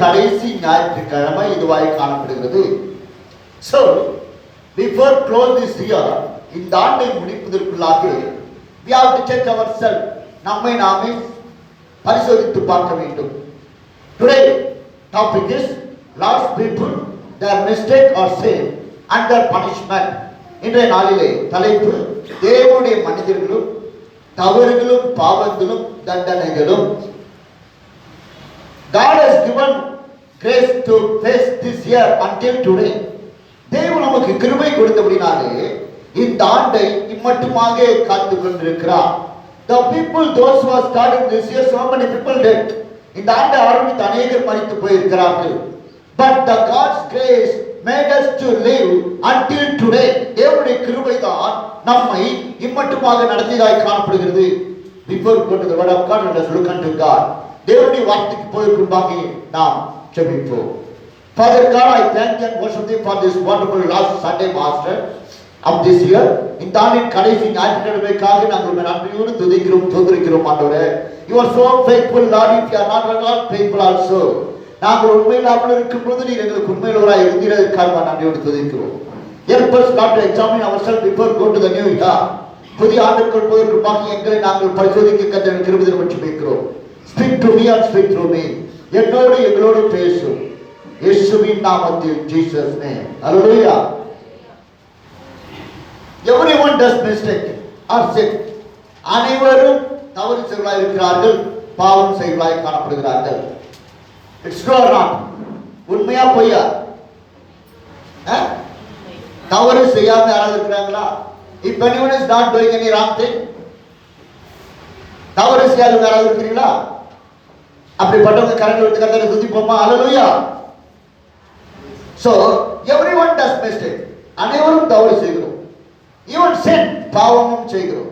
கடைசி ஞாயிற்றுக்கிழமை இதுவாய் காணப்படுகிறது. So before close this year, இந்த ஆண்டை முடிப்பதற்குள்ளாக we have to check ourselves. நம்மை நாமே பரிசோதித்து பார்க்க வேண்டும். Today topic is lost people, their mistake or sin and their punishment. இன்றைய நாளிலே தலைப்பு தேவனுடைய மனிதர்களும் தவறுகளும் பாவங்களும் தண்டனைகளும். God has given grace to face this year until today. தேவன் நமக்கு கிருபை கொடுத்தபடினாலே இந்த ஆண்டை இம்மட்டுமாக காத்து கொண்டிருக்கிறார். The people, those who have started this year, so many people dead. இந்த ஆண்டை ஆரம்பித்து அநேகர் மரித்து போயிருக்கிறார்கள். But the God's grace made us to live until today. தேவனுடைய கிருபை தான் நம்மை இம்மட்டுமாக நடத்தியதாய் காணப்படுகிறது. Before go to the word of God, let us look unto God. தேவனுடைய வார்த்தைக்கு போயிருக்கும்பாக நாம் ஜெபிப்போம். Father God, I thank you and worship you for this wonderful last Sunday master of this year. இந்த ஆண்டின் கடைசி ஞாயிற்றுக்கிழமைக்காக நாங்கள் நன்றியோடு துதிக்கிறோம் தோன்றிக்கிறோம் ஆண்டவரே. You are so faithful, Lord. If you are not at all faithful also, நாங்கள் உண்மையில்லாமல் இருக்கும் பொழுது நீர் எங்களுக்கு உண்மையிலவராய் இருந்ததற்காக நன்றியோடு துதிக்கிறோம். Help us not to examine ourselves before go to the new year. புதிய ஆண்டுக்குள் போயிருக்கும்பாக எங்களை நாங்கள் பரிசோதிக்க கர்த்தர் கிருபை பற்றி பேசுகிறோம். Speak to me and speak through me. என்னோடு எங்களோடு பேசும் இயேசுவின் நாமத்தில், Jesus name. Hallelujah. Everyone does mistake or sin. அனைவரும் தவறு செய்வர்களாய் இருக்கிறார்கள், பாவம் செய்வர்களாய் காணப்படுகிறார்கள். It's true or not? உண்மையா பொய்யா? தவறு செய்யாம யாராவது இருக்கிறாங்களா? If anyone is not doing any wrong thing, தவறு செய்யாத யாராவது இருக்கிறீங்களா? அப்படிப்பட்டவங்க கரங்களை எடுத்து கர்த்தரை துதிப்போமா? ஹல்லேலூயா. So everyone does mistake. அனைவரும் தவறு செய்கிறோம். Even sin, பாவமும் செய்கிறோம்.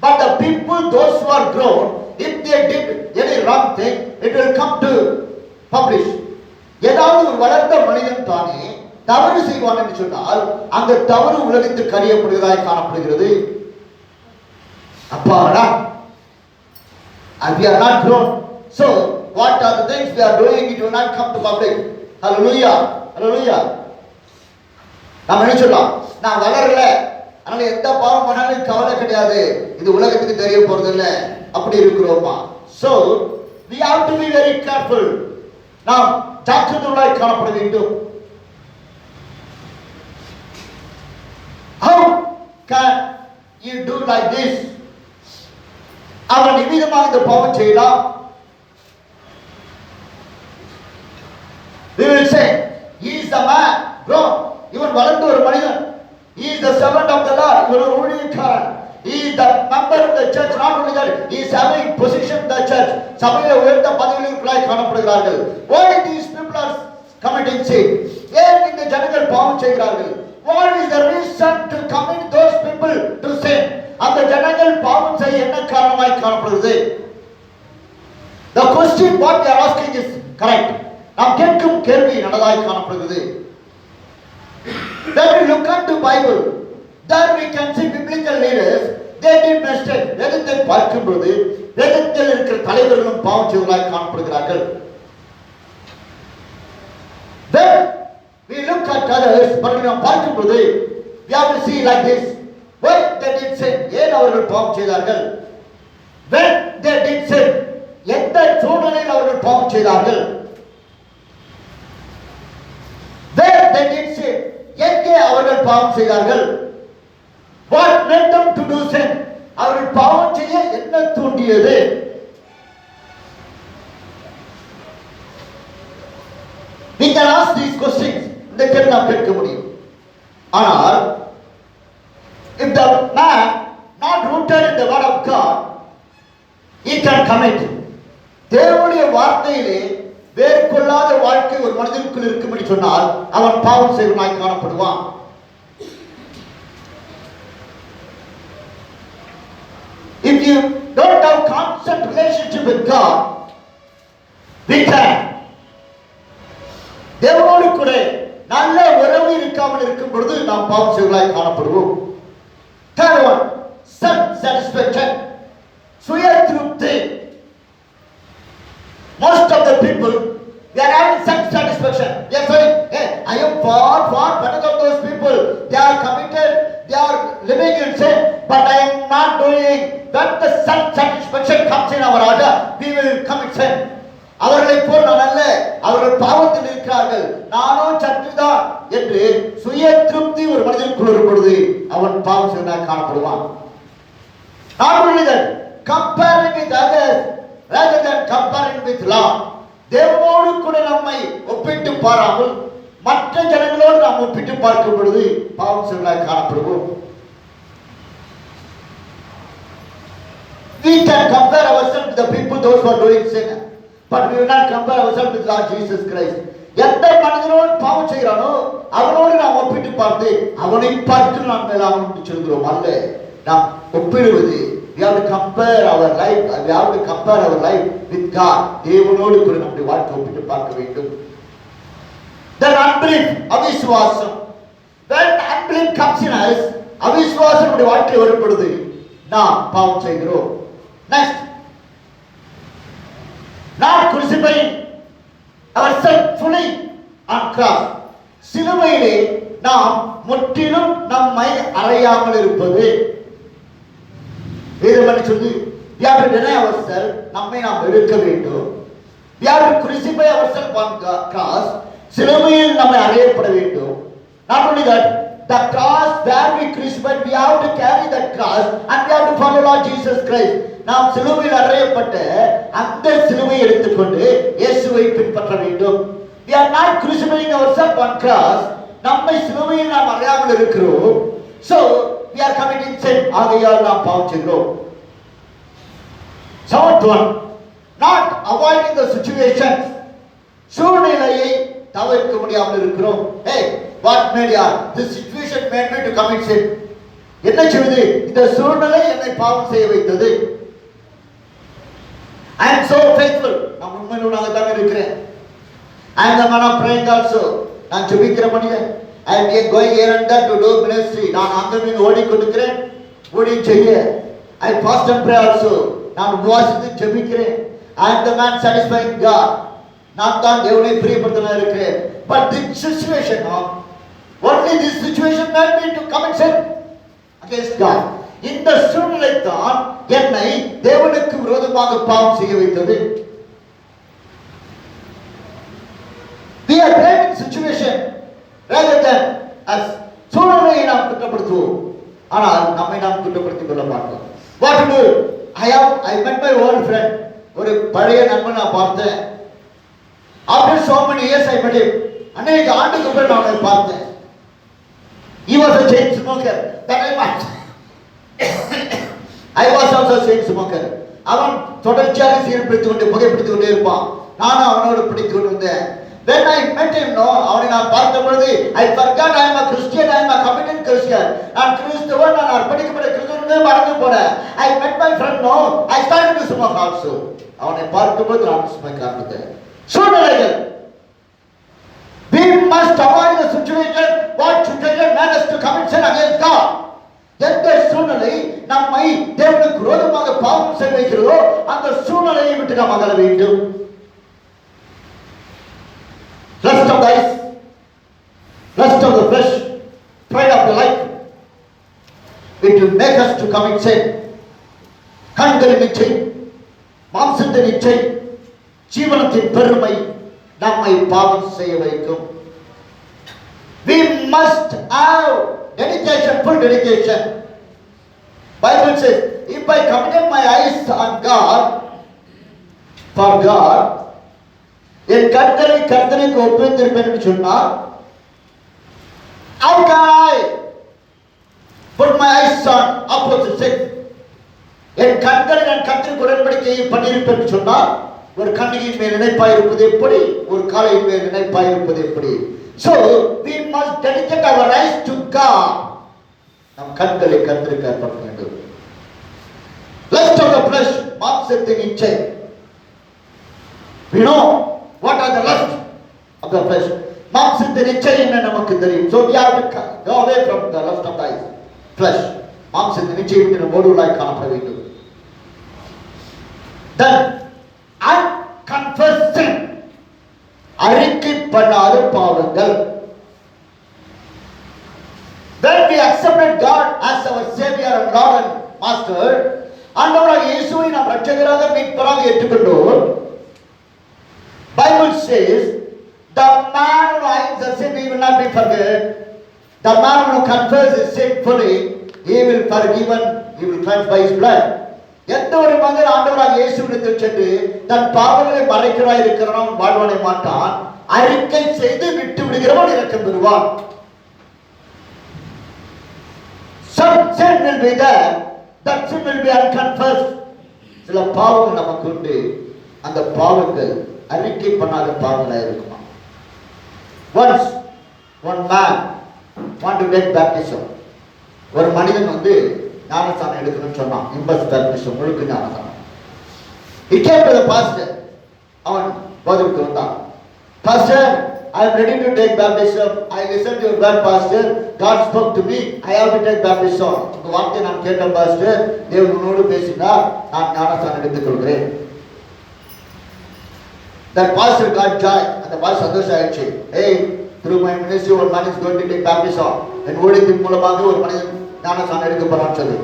But the people, those who are grown, if they did any wrong thing, it will come to publish. ஏதாவது ஒரு வளர்ந்த மனிதன் தானே தவறு செய்வான் என்று சொன்னால் அந்த தவறு உலகத்தில் கரியப்படுவதாய் காணப்படுகிறது. அப்பாடா, we are not grown. So what are the things we are doing? It will not come to public. Hallelujah. Hallelujah. நாம் என்ன சொல்லலாம்? நான் வளரல, அதனால எந்த பாவம் பண்ணாலும் கவலை கிடையாது, இது உலகத்துக்கு தெரிய போறது இல்ல, அப்படி இருக்கிறோமா? So we have to be very careful. நாம் ஜாக்கிரதையாய் காணப்பட வேண்டும். How can you do like this? அவன் நிமித்தமாக இந்த பாவம் செய்யலாம். We will say he is the man grown. இவன் வளர்ந்த ஒரு மனிதன். He is the servant of the Lord. இவன் ஒரு ஊழியக்காரன். He is the member of the church. Not only that, he is having position in the church. சபையில உயர்ந்த பதவியில் இருக்கிறாய் காணப்படுகிறார்கள். Why these people are committing sin? ஏன் இந்த ஜனங்கள் பாவம் செய்கிறார்கள்? What is the reason to commit those people to sin? அந்த ஜனங்கள் பாவம் செய்ய என்ன காரணமாய் காணப்படுகிறது? The question what we are asking is correct. நாம் கேட்கும் கேள்வி நல்லதாய் காணப்படுகிறது. When we look at the Bible, there we can see biblical leaders, they did mistake. வேதத்தை பார்க்கும் பொழுது வேதத்தில் இருக்கிற தலைவர்களும் பாவம் செய்வர்களாய் காணப்படுகிறார்கள். When we look at others, நாம் பார்க்கும் பொழுது we have to see like this. Why they did sin? ஏன் அவர்கள் பாவம் செய்தார்கள்? When they did sin, எந்த சூழ்நிலையில் அவர்கள் பாவம் செய்தார்கள்? Where they did sin, எங்கே அவர்கள் பாவம் செய்தார்கள்? What made them to do sin? அவர்கள் பாவம் செய்ய என்ன தூண்டியது? We can ask these questions. இந்த கேள்வி நாம் கேட்க முடியும். ஆனால் if the man not rooted in the word of God, he can commit. தேவனுடைய வார்த்தையிலே வேறு கொள்ளாத வாழ்க்கை ஒரு மனிதனுக்குள் இருக்கும் என்று சொன்னால் அவன் பாவம் செய்வனாய் காணப்படுவான். If you don't have constant relationship with God, we can. தேவனோடு கூட நல்ல உறவு இருக்காமல் இருக்கும் பொழுது நாம் பாவம் செய்வனாய் காணப்படுவோம். Third one, self satisfaction, சுய திருப்தி. Most of the people, they are having self-satisfaction. They are saying, hey, I am far better than those people. They are committed, they are living in sin, but I am not doing. When the self-satisfaction comes in our heart, we will commit sin. அவர்களை போல் நான் அல்ல, அவர்கள் பாவத்தில் இருக்கிறார்கள், நானோ சற்றுதான் என்று சுய திருப்தி ஒரு மனிதனுக்குள் வரும் பொழுது அவன் பாவம் செய்வதாக காணப்படுவான். Not only that, comparing with others rather than comparing with Lord. தேவனோடு கூட நம்மை ஒப்பிட்டு பாராமல் மற்ற ஜனங்களோடு நாம் ஒப்பிட்டு பார்க்கும் பொழுது பாவம் செய்வதாக காணப்படுவோம். We can compare ourselves with the people those who are doing sin, but we will not compare ourselves with Lord Jesus Christ. எந்த மனிதனோடு பாவம் செய்கிறானோ அவனோடு நாம் ஒப்பிட்டு பார்த்து அவனை பார்த்து நாம் மேலாக சொல்கிறோம் அல்ல. நாம் ஒப்பிடுவது, we have to compare our life, we have to compare our life with God. தேவனோடு கூட நம்முடைய வாழ்க்கை ஒப்பிட்டு பார்க்க வேண்டும். Then unbelief, அவிசுவாசம். When unbelief comes in us, அவிசுவாசம் நம்முடைய வாழ்க்கை வரும் பொழுது நாம் பாவம் செய்கிறோம். Next, not crucifying ourselves fully on cross. சிலுவையிலே நாம் முற்றிலும் நம்மை அறையாமல் இருப்பது. வேதம் சொல்லி, we have to deny ourselves, நம்மை நாம் வெறுக்க வேண்டும். We have to crucify ourselves on cross. சிலுவையில் நம்மை அறையப்பட வேண்டும். Not only that, the cross where we crucified, we have to carry that cross and we have to follow Lord Jesus Christ. நாம் சிலுவையில் அறையப்பட்ட அந்த சிலுவையை எடுத்துக்கொண்டு இயேசுவை பின்பற்ற வேண்டும். We are not crucifying ourselves on cross. நம்மை சிலுவையில் நாம் அறையாமல் இருக்கிறோம். So we are committing sin. ஆகையால் நாம் பாவம் செய்கிறோம். Seventh one, not avoiding the situation. சூழ்நிலையை தவிர்க்க முடியாமல் இருக்கிறோம். Hey, what made you? This situation made me to commit sin. என்ன செய்வது? இந்த சூழ்நிலை என்னை பாவம் செய்ய வைத்தது. I am so faithful. நான் உண்மையுள்ளவனாக தான் இருக்கிறேன். I am the man of praying also. நான் ஜெபிக்கிற மனிதன். I am going here and there to do ministry. நான் அங்கேயும் ஓடிக்கொண்டிருக்கிறேன், ஊழியம் செய்ய. I fast and pray also. நான் உபவாசித்து ஜெபிக்கிறேன். I am the man satisfying God. நான் தான் தேவனை பிரியப்படுத்தனா இருக்கிறேன். But this situation, only this situation made me to commit sin against God. இந்த சூழ்நிலை தான் என்னை தேவனுக்கு விரோதமாக பாவம் செய்ய வைத்தது. We are blaming situation rather than as சூழ்நிலையை நாம் குற்றப்படுத்துவோம், ஆனால் நம்மை நாம் குற்றப்படுத்திக் கொள்ள மாட்டோம். What to do? I met my old friend. ஒரு பழைய நண்பன் நான் பார்த்தேன். After so many years I met him. அநேக ஆண்டுக்கு அப்புறம் நான் அவனை பார்த்தேன். He was a chain smoker. That I met. I was also a chain smoker. அவன் தொடர்ச்சியாக சீர் பிடித்துக் கொண்டு புகைப்பிடித்துக் கொண்டே இருப்பான். நானும் அவனோடு பிடித்துக் கொண்டு வந்தேன். When I met him, அவனை நான் பார்த்த பொழுது I forgot I am a Christian, I am a committed Christian. நான் கிறிஸ்தவன், நான் அர்ப்பணிக்கப்பட்ட கிறிஸ்தவன் மறந்து போனேன். I met my friend, I started to smoke also. அவனை பார்க்கும்போது நான் ஸ்மோக் ஆரம்பித்தேன். சூழ்நிலைகள். We must avoid the situation. What situation made us to commit sin against God? எந்த சூழ்நிலை நம்மை தேவனுக்கு விரோதமாக பாவம் செய்ய வைக்கிறதோ அந்த சூழ்நிலையை விட்டு நாம் அகல வேண்டும். Lust of the eyes, lust of the flesh, pride of the life, it will make us to commit sin. கண்களின் இச்சை, மாம்சத்தின் இச்சை, ஜீவனத்தின் பெருமை நம்மை பாவம் செய்ய வைக்கும். We must have dedication, full dedication. Bible says, if I committed my eyes on God, for God, என் கண்களை கர்த்தருக்கு ஒப்புவித்திருப்பேன் என்று சொன்னார். How can I put my eyes on opposite sex? என் கண்களை நான் கர்த்தருக்கு உடன்படிக்கையை பண்ணியிருப்பேன் என்று சொன்னார். ஒரு கண்ணியின் மேல் நினைப்பாய் இருப்பது எப்படி, ஒரு காலையின் மேல் நினைப்பாய் இருப்பது எப்படி? So we must dedicate our eyes to God. நம் கண்களை கர்த்தருக்கு அர்ப்பணிக்க வேண்டும். Lust of the flesh, மாம்சத்தின் இச்சை. We know what are the lust of the flesh. மாம்சத்தின் இச்சை என்ன நமக்கு தெரியும். So we have to go away from the lust of the flesh. மாம்சத்தின் இச்சையை விட்டு நாம் ஓடுவதாய் காணப்பட வேண்டும். Then unconfessed sin, அறிக்கை பண்ணாத பாவங்கள். When we accepted God as our Savior and Lord and Master, ஆண்டவராகிய இயேசுவை நாம் இரட்சகராக மீட்பராக ஏற்றுக்கொண்டோம். Bible says, the man who hides the sin, he will not be forgiven. The man who confesses his sin fully, he will forgiven, he will cleanse by his blood. எந்த ஒரு மனிதன் ஆண்டவராகிய இயேசுவிடத்தில் சென்று தன் பாவங்களை மறைக்கிறாய் இருக்கிறவன் வாழ்வானை மாட்டான். அறிக்கை செய்து விட்டு விடுகிறவன் இரக்கம் பெறுவான். Some sin will be there, that sin will be unconfessed. சில பாவங்கள் நமக்கு உண்டு, அந்த பாவங்கள் அறிக்கை பண்ணாத பாவங்களாக இருக்குமா. Once one man want to get baptism. ஒரு மனிதன் ஞானஸ்தானம் எடுக்கணும்னு சொன்னான். இம்பஸ் பேப்டிசம், முழுக்க ஞானஸ்தானம். He came to the pastor. அவன் போதகருக்கு வந்தான். Pastor, I am ready to take baptism. I listened to your word, Pastor. God spoke to me. I have to take baptism. உங்க வார்த்தை நான் கேட்டேன் பாஸ்டர். தேவன் உன்னோடு பேசினார். நான் ஞானஸ்தானம் எடுத்துக் கொள்கிறேன். That pastor got joy. அந்த பாஸ்டர் சந்தோஷம் ஆயிடுச்சு. Hey, through my ministry one man is going to take baptism. என் ஊழியத்தின் மூலமாக ஒரு மனிதன் ஞானஸ்தானம் எடுக்க போறான்னு சொல்லி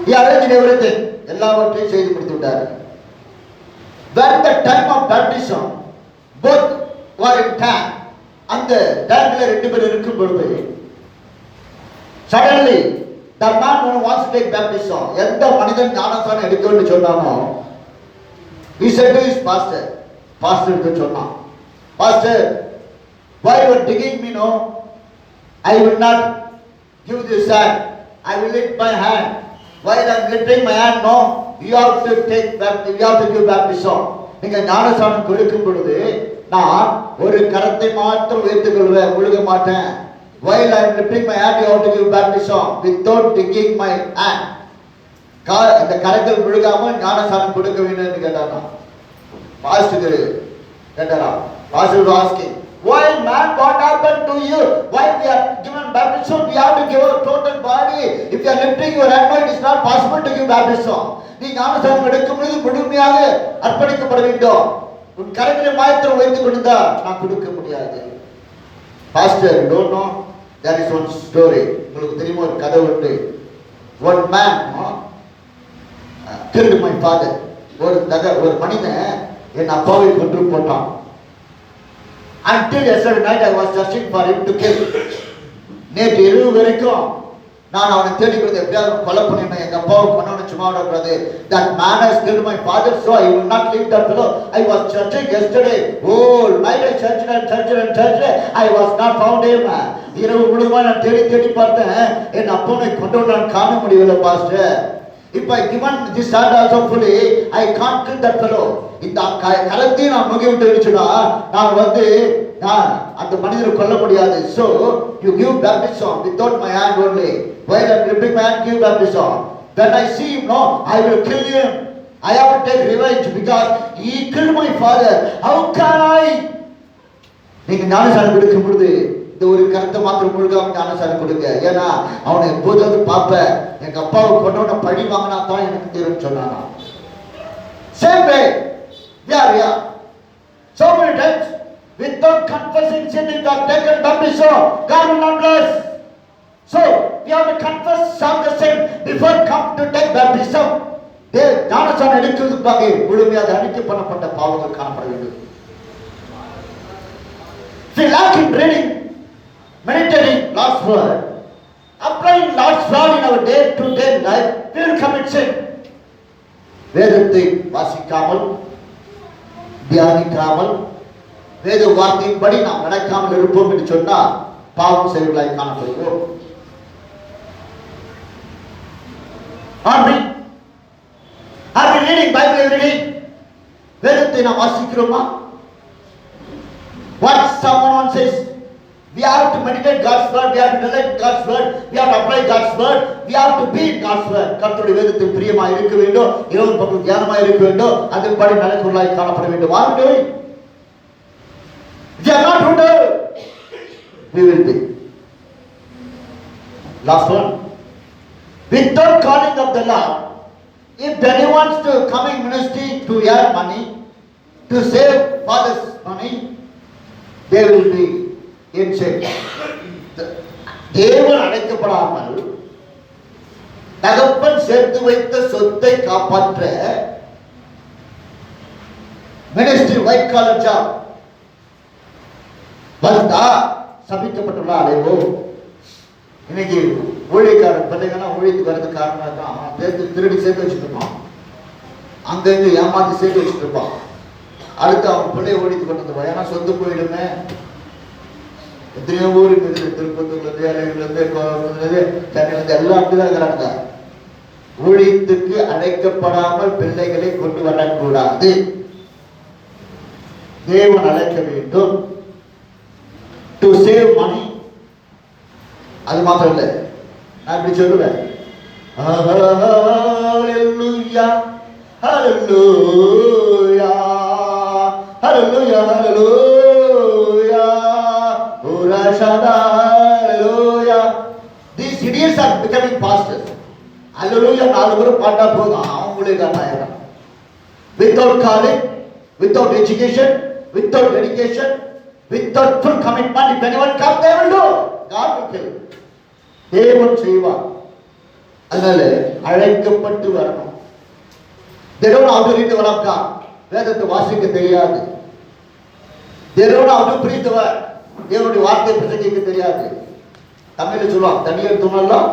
he arranged everything. எல்லாவற்றையும் செய்து முடித்து விட்டார். When the time of baptism, both were in tank. அந்த டேங்க்ல ரெண்டு பேர் இருக்கும் பொழுது suddenly the man who wants to take baptism, எந்த மனிதன் ஞானஸ்தானம் எடுக்கணும்னு சொன்னானோ, he said to his pastor, pastor சொன்னான், Pastor, why you are digging me? No, I will not give this hand. I will lift my hand. While I am lifting my hand, no, you have to take baptism. You have to give baptism. நீங்க ஞானஸ்தானம் கொடுக்கும் பொழுது நான் ஒரு கரத்தை மாத்திரம் உயர்த்திக் கொள்வேன், முழுக மாட்டேன். While I am lifting my hand, you have to give baptism without digging my hand. இந்த கரங்கள் முழுகாமல் ஞானஸ்தானம் கொடுக்க வேண்டும் என்று கேட்டானா. பாஸ்டர் கேட்டாரா. Pastor was asking, why man, what happened to you? Why we are given baptism? We have to give our total body. If you are lifting your hand, it is not possible to give baptism. நீ ஞானஸ்தானம் எடுக்கும் பொழுது முழுமையாக அர்ப்பணிக்கப்பட வேண்டும். உன் கரங்களை மாத்திரம் வைத்துக் கொண்டிருந்தா நான் கொடுக்க முடியாது. Pastor, don't know, there is one story. உங்களுக்கு தெரியுமா ஒரு கதை உண்டு. One man killed my father. ஒரு மனிதன் என் அப்பாவை கொன்று போட்டான். Until yesterday night I was searching for him to kill. நேற்று இரவு வரைக்கும் நான் அவனை தேடிக்கிறது, எப்படியாவது கொலை பண்ணிடணும், எங்க அப்பாவை பண்ணணும், சும்மா விடக்கூடாது. That man has killed my father, so I will not leave that fellow. I was searching yesterday, whole night I searched and searched and searched. I was not found him. இரவு முழுவதும் நான் தேடி பார்த்தேன், என் அப்பனை கொண்டு நான் காண முடியவில்லை pastor. If I given this hand also fully, I can't kill that fellow. இந்த கரத்தை நான் முகி விட்டு இருந்துச்சுன்னா நான் அந்த மனிதரை கொல்ல முடியாது. So you give baptism without my hand only. While I am lifting my hand, give baptism. When I see him, no, I will kill him. I have to take revenge because he killed my father. How can I? நீங்க ஞானஸ்தானம் கொடுக்கும் பொழுது இந்த ஒரு கருத்தை மாத்திரம் முழுகாம ஞானஸ்தானம் கொடுங்க. ஏன்னா அவனை எப்போதாவது பார்ப்பேன், எங்க அப்பாவை கொண்டவன பழி வாங்கினா தான் எனக்கு தீரும்னு சொன்னானா. Same way, yeah. So many times, without confessing sin, if you have taken baptism, God will not bless. So we have to confess some the sin before come to take baptism. ஞானஸ்தானம் எடுக்கிறதுக்காக முழுமையாக அறிக்கை பண்ணப்பட்ட பாவங்கள் காணப்பட வேண்டும். If you lack in reading, meditating Lord's word, applying Lord's word in our day-to-day life, we will commit sin. வேதத்தை வாசிக்காமல், தியானிக்காமல், வேத வார்த்தையின்படி நாம் நடக்காமல் இருப்போம் என்று சொன்னால் பாவம் செயல்களாய் காணப்படுவோம். Are we reading Bible every day? வேதத்தை நாம் வாசிக்கிறோமா? What someone says, we have to meditate God's word, we have to relate God's word, we have to apply God's word, we have to be God's word. கர்த்தருடைய வேதத்தில் பிரியமாய் இருக்க வேண்டும், இரவு பகல் தியானமாய் இருக்க வேண்டும், அதன்படி நடக்கிறவர்களாய் காணப்பட வேண்டும். Are we doing? If you are not rooted, we will be. Last one. Without calling of the Lord, if anyone wants to come in ministry to earn money, to save father's money, they will be in check. தேவன் அழைக்கப்படாமல் தகப்பன் சேர்த்து வைத்த சொத்தை காப்பாற்ற ministry white collar job வந்தா சபிக்கப்பட்டுள்ள அலைவோ. இன்னைக்கு ஊழியக்காரன் பிள்ளைங்கன்னா ஊழியத்துக்கு வர்றதுக்கு காரணம் தான். அவன் சேர்த்து திருடி சேர்த்து வச்சுட்டு இருப்பான், அங்கங்க ஏமாத்தி சேர்த்து வச்சுட்டு இருப்பான். அடுத்து அவன் பிள்ளைய ஓடித்து கொண்டு வந்துருவான். ஏன்னா சொத்து போயிடுமே. எத்தனையோ ஊருக்கு திருப்பத்தூர்லேருந்து ஏழைகள்லேருந்து சென்னையிலேருந்து எல்லாம் அப்படிதான் இருக்கிறாங்க. ஊழியத்துக்கு அழைக்கப்படாமல் பிள்ளைகளை கொண்டு வரக்கூடாது. தேவன் அழைக்க வேண்டும். To save money. அது மாத்திரம் இல்லை, நான் இப்படி சொல்லுவேன், ஹல்லேலூயா ஹல்லேலூயா ஹல்லேலூயா ஹல்லேலூயா ஹல்லேலூயா. These idiots are becoming pastors. ஹல்லேலூயா 4 பேர் பாட்டா போதும், அவங்களே காரணம். Without calling, without education, without dedication, without full commitment, if anyone comes, they will do. God will kill. தேவன் செய்வார். அதனால அழைக்கப்பட்டு வரணும். They don't know how to read the word of God. வேதத்தை வாசிக்க தெரியாது. They don't know how to preach the word. தேவனுடைய வார்த்தை பிரசங்கிக்க தெரியாது. தமிழ்ல சொல்லுவாங்க, தனியர் துணல்லாம்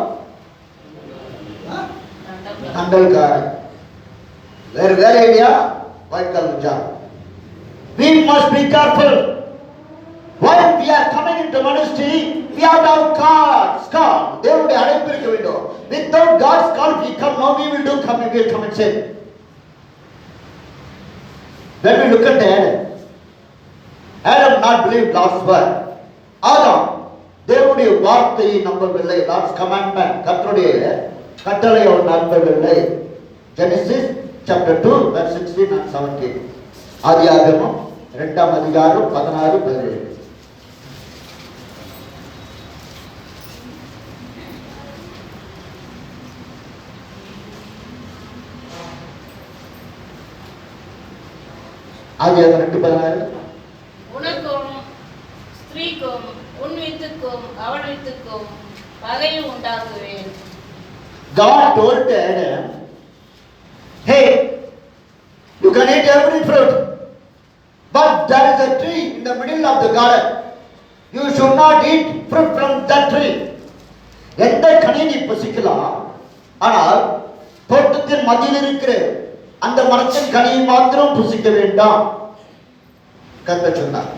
கண்டல்காரன். வேற idea white collar job. We must be careful. While we are coming into ministry, we have our God's call. தேவனுடைய அழைப்பு இருக்க வேண்டும். Without God's call, we come now, we will come and sin. When we look at Adam not believed God's word. ஆதாம் தேவனுடைய வார்த்தையை நம்பவில்லை. God's commandment, கர்த்தருடைய கட்டளை அவர் நம்பவில்லை. Genesis chapter 2 verse 16 and 17. ஆதியாகமம் 2ஆம் அதிகாரம் 16 17. ஆதியாகமம் 2:16. உனக்கும் ஸ்திரீக்கும் உன் வித்துக்கும் அவள் வித்துக்கும் பகையை உண்டாக்குவேன். God told Adam, hey, you can eat every fruit, but there is a tree in the middle of the garden. You should not eat fruit from that tree. எந்த கனி நீ புசிக்கலாம், ஆனால் தோட்டத்தின் மத்தியில் இருக்கிற அந்த மரத்தின் கனியை மாத்திரம் புசிக்க வேண்டாம் கர்த்தர் சொன்னார்.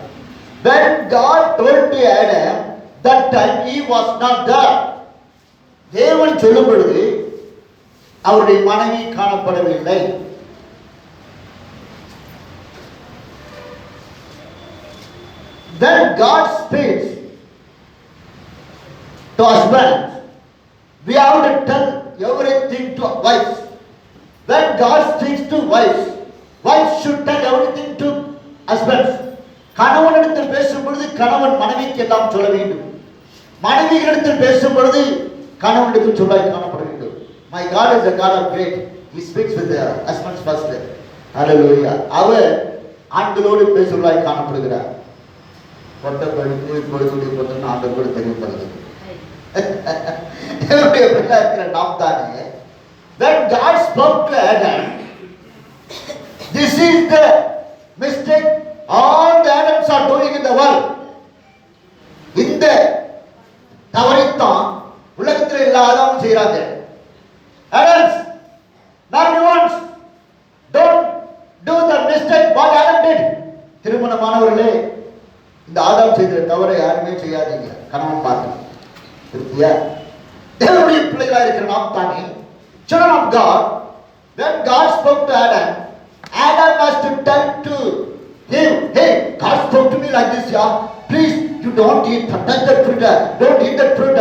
When God told to Adam, that time he was not there. தேவன் சொல்லும் பொழுது அவருடைய மனைவி காணப்படவில்லை. When God speaks to husbands, we have to tell everything to wives. When God speaks to wives, wives should tell everything to husbands. கணவனிடத்தில் பேசும் பொழுது கணவன் மனைவிக்கு எல்லாம் சொல்ல வேண்டும். மனைவிகளிடத்தில் பேசும் பொழுது கணவனிடத்தில் சொல்ல காணப்பட வேண்டும். My God is a God of great. He speaks with the husbands first. Hallelujah. அவர் ஆண்களோடு பேசுவதாய் காணப்படுகிறார். பொட்ட பழுத்து பொழுதுடைய பொருள் ஆண்டவரோடு தெரிவிப்படுது. தேவனுடைய பிள்ளை இருக்கிற நாம் தானே. When God spoke to Adam, this is the mistake all the Adams are doing in the world. இந்த தவறைத்தான் உலகத்தில் எல்லா ஆதாமும் செய்கிறாங்க. Adams, not once, don't do the mistake what Adam did. திருமணமானவர்களே, இந்த ஆதாம் செய்த தவறை யாருமே செய்யாதீங்க. கணவன் பார்த்து திருப்தியா தேவனுடைய பிள்ளைகளாக இருக்கிற நாம் தானே. Children of God, when God spoke to Adam, Adam has to tell to him, hey, God spoke to me like this, yeah. Please, you don't eat, touch that fruit, don't eat that fruit.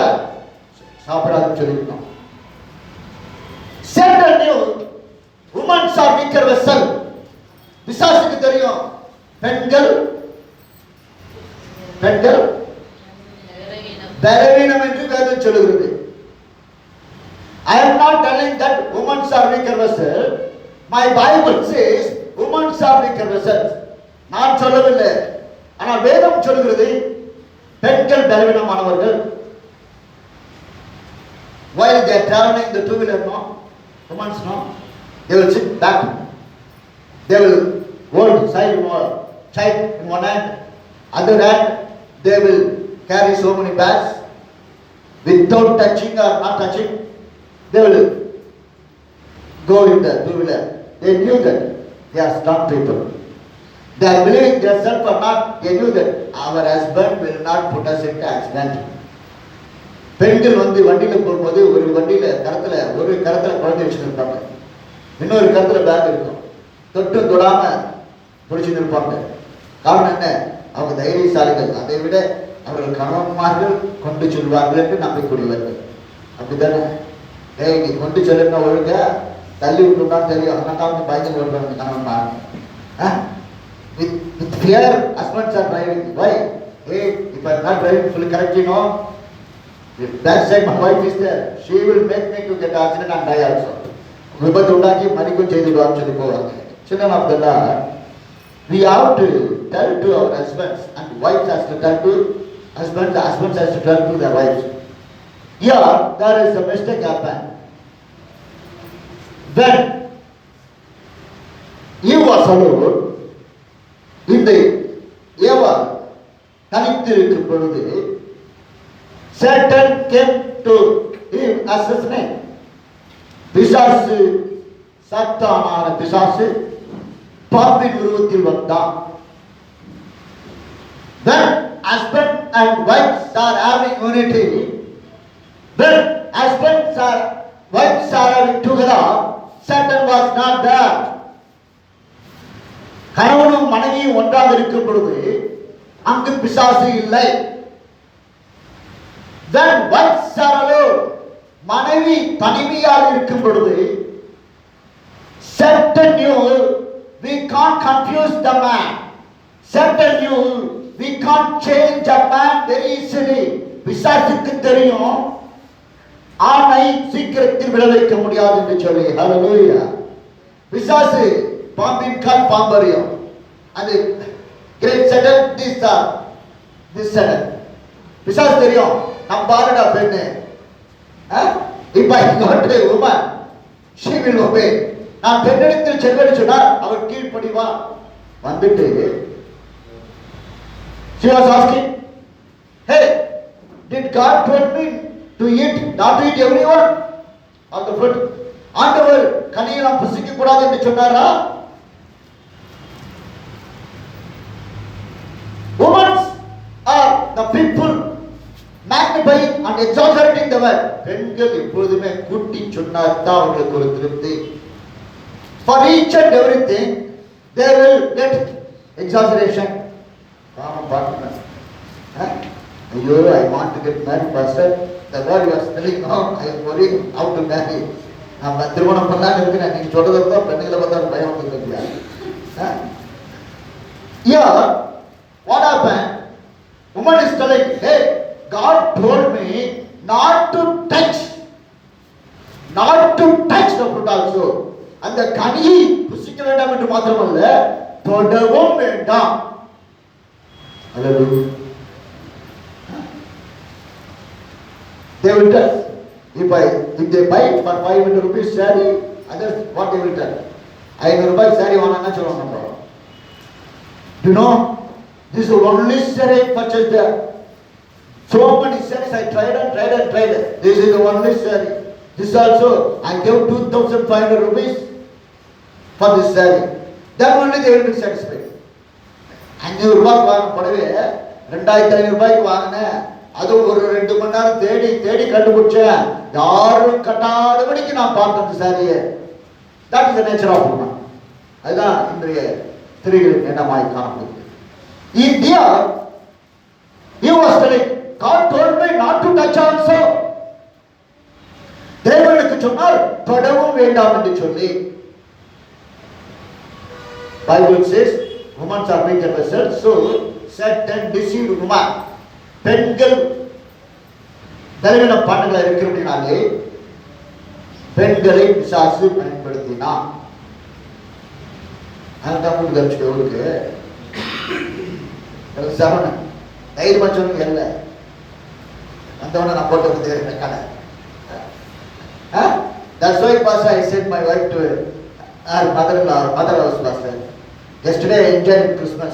சாப்பிடாதுன்னு சொல்லிருக்கோம். Satan knew women are weaker vessel. பிசாசுக்கு தெரியும் பெண்கள் பலவீனம் என்று வேதம் சொல்லுகிறது. I am not telling that women are weaker vessel. My Bible says women are weaker vessels. நான் சொல்லவில்லை. ஆனால் வேதம் சொல்கிறது பெண்கள் பலவீனமானவர்கள். While they are traveling the two wheeler, no, women, no, they will sit back. They will hold child in one hand, other hand they will carry so many bags without touching or not touching. They will go in the two wheeler. They knew that they are strong people. They are believing themselves or not. They knew that our husband will not put us into accident. பெண்கள் வண்டியில் போகும்போது ஒரு கரத்துல குழந்தை வச்சுருப்பாங்க, இன்னொரு கரத்துல back இருக்கும். தொட்டு தொடாம பிடிச்சு நிற்பாங்க. காரணம் என்ன? அவங்க தைரியசாலிகள். அதை விட அவர்கள் கணவன்மார்கள் கொண்டு சொல்வார்கள் என்று நம்பிக்கூடியவர்கள். அப்படித்தானே? நீ கொண்டு சொல்லுங்க, ஒழுங்க தள்ளி விட்டுதான் தெரியும். அதனால பயந்து கொள்றாங்க கணவன்மார்கள். With fear, husbands are driving. Why? Hey, if I am not driving fully correct, you know, if that side my wife is there, she will make me to get accident and die also. விபத்து உண்டாக்கி மணிக்கும் செய்துடுவான்னு சொல்லி போவாங்க. Children of the Lord, we have to tell to our husbands, and wives has to tell to husbands, the husbands has to tell to their wives. Here, there is a mistake happened. When Eve was alone, இந்த ஏவாள் தனித்திருக்கும் பொழுது Satan came to Eve as a snake. பிசாசு, சத்தானான பிசாசு பாம்பின் உருவத்தில் வந்தான். When husband and wives are having unity, when husbands and wives are having together, Satan was not there. கணவனும் மனைவியும் ஒன்றாக இருக்கும் பொழுது அங்கு பிசாசு இல்லை. When wives are alone, மனைவி தனிமையாக இருக்கும் பொழுது Satan knew we can't confuse the man. Satan knew we can't change a man very easily. பிசாசுக்கு தெரியும் ஆணை சீக்கிரத்தில் விட வைக்க முடியாது என்று சொல்லி. ஹல்லேலூயா. பிசாசு பாம்பின் கால் பாம்பறியும். அது கிரேட் Satan, this Satan. பிசாசு தெரியும் நம்ம பாருடா பெண்ணு. If I got a woman, she will obey. நான் பெண்ணிடத்தில் செல்வேன்னு சொன்னால் அவர் கீழ்ப்படிவா. வந்துட்டு she was asking, hey, did God told me to eat, not to eat everyone of the fruit? ஆண்டவர் கனியை நாம் புசிக்க கூடாது என்று சொன்னாரா? Women are the people magnifying and exaggerating the word. பெண்கள் எப்பொழுதுமே கூட்டி சொன்னால்தான் அவர்களுக்கு ஒரு திருப்தி. For each and everything they will get exaggeration. ஐயோ, I want to get married, pastor. The word you are telling now, I am worrying how to marry. நம்ம திருமணம் பண்ணலான்னு இருக்கிறேன். நீங்க சொல்றதுக்கு தான் பெண்களை பார்த்தா பயம் வந்துருக்கியா? Yeah, what happened? Woman is telling, hey, God told me not to touch the fruit also. அந்த கனியை புசிக்க வேண்டாம் என்று மாத்திரமல்ல, தொடவும் வேண்டாம். Hallelujah. They will tell, if they buy it for 500 rupees saree, others what they will tell? 500 rupees saree வாங்கினா சொல்லுவாங்க. You know, this is only saree purchased there. So many sarees I tried. This is the only saree. This also I gave 2,500 rupees for this saree. Then only they will be satisfied. 500 ரூபாய்க்கு வாங்கின புடவை 2,500 ரூபாய்க்கு வாங்கினேன். அது ஒரு 2 மணி நேரம் தேடி கண்டுபிடிச்சேன். யாரும் கட்டாதபடிக்கு நான் பார்த்தேன் சாரியை. That is the nature of woman. அதுதான் இன்றைய ஸ்திரீகளின் எண்ணமாய் காணப்படுகிறது. India, he was telling, God told me not to touch also. தேவனுக்கு சொன்னால் தொடவும் வேண்டாம் என்று சொல்லி. Bible says women are weak and vessels, so Satan deceived woman. பெண்கள் பலவீன பாண்டங்களா இருக்கிறபடினாலே பெண்களை பிசாசு பயன்படுத்தினான். அதுதான் உங்களுக்கு சரவணன் தைரியமா சொல்லுங்க இல்லை வந்தவன நான் போட்டு வந்து கடை. That's why pastor I sent my wife to her mother house pastor. Yesterday I enjoyed Christmas.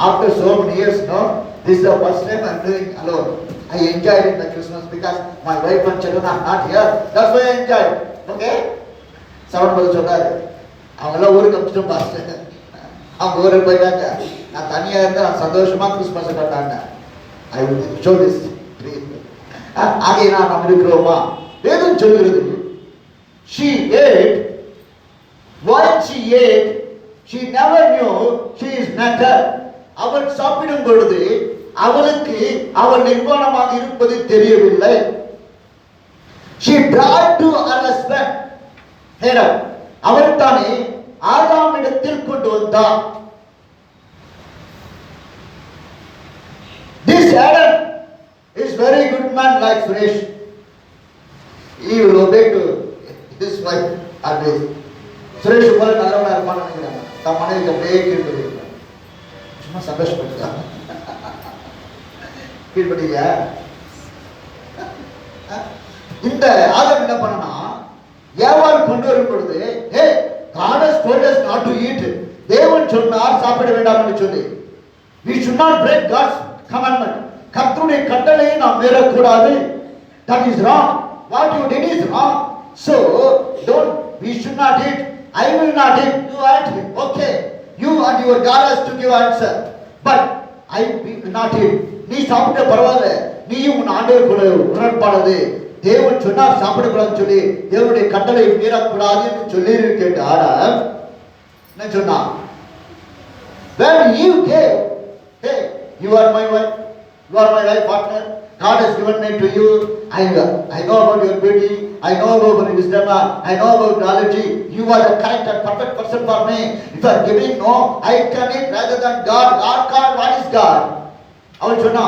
After so many years, no, this is the first time I'm doing alone. I enjoyed it the Christmas because my wife and children are not here. That's why I enjoyed. Okay? Saravanan பதில் சொல்றாரு, அவங்கெல்லாம் ஊருக்கு அனுப்பிச்சிட்டோம் pastor, அவங்க ஊருக்கு போயிட்டாங்க, நான் தனியா இருந்தா நான் சந்தோஷமா Christmas கொண்டாடின. I will show this. ஆகிய நாம் இருக்கிறோமா? வேதம் சொல்கிறது, she ate. While she ate, she never knew she is naked. அவள் சாப்பிடும் பொழுது அவளுக்கு அவள் நிர்வாணமாக இருப்பது தெரியவில்லை. She brought to her husband Adam. அவள் தானே ஆதாமிடத்தில் கொண்டு வந்தாள். This Adam is very good man like Suresh. He will obey to his wife always. Suresh போல நல்லவனா இருப்பான்னு நினைக்கிறாங்க. தன் மனைவிக்கு அப்படியே கீழ்படியா, சும்மா சந்தோஷப்பட்டுதான் கீழ்படியா. இந்த ஆதம் என்ன பண்ணனா, ஏவாள் கொண்டு வரும் பொழுது, ஹே God has told us not to eat. தேவன் சொன்னார் சாப்பிட வேண்டாம் என்று சொல்லி. We should not break God's commandment. கர்த்தருடைய கட்டளையை நாம் மீறக்கூடாது. That is wrong. What you did is wrong. So don't, we should not eat. I will not eat. You eat. Okay. You and your God has to give answer. But I will not eat. நீ சாப்பிட்ட பரவாயில்ல, நீயும் உன் ஆண்டவர் கூட உடன்பாடு. தேவன் சொன்னார் சாப்பிடக்கூடாதுன்னு சொல்லி தேவனுடைய கட்டளை மீறக்கூடாது என்று சொல்லி கேட்டு ஆடாம் என்ன சொன்னா, when you gave, hey, you are my wife, you are my life partner, God has given me to you. I know about your beauty, I know about your wisdom, I know about knowledge. You are the correct and perfect person for me. If you are giving no, I can eat rather than God. God, what is God? அவள் சொன்னா,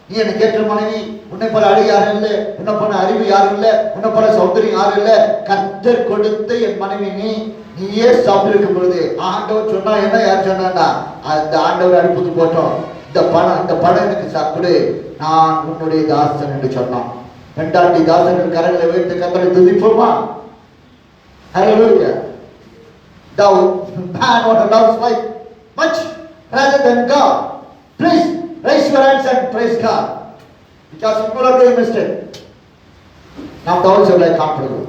நீ என்ன கேட்ட மனைவி, உன்னை போல அழகு யாரும் இல்லை, உன்னை போல அறிவு யாரும் இல்லை, உன்னை போல சௌந்தரியம் யாரும் இல்லை, கர்த்தர் கொடுத்த என் மனைவி நீயே சாப்பிட்டு இருக்கும் பொழுது ஆண்டவர் சொன்னா என்ன, யார் சொன்னா, அந்த ஆண்டவர் அனுப்புக்கு போட்டோம், இந்த பணம் எனக்கு சாப்பிடு, நான் உன்னுடைய தாசன் என்று சொன்னான். பெண்டாட்டி தாசன் கரங்களை வைத்து கர்த்தரை துதிப்போமா? Hallelujah. Thou man or love's wife much rather than God. Please raise your hands and praise God, because people are doing mistake. Now those are like comfortable.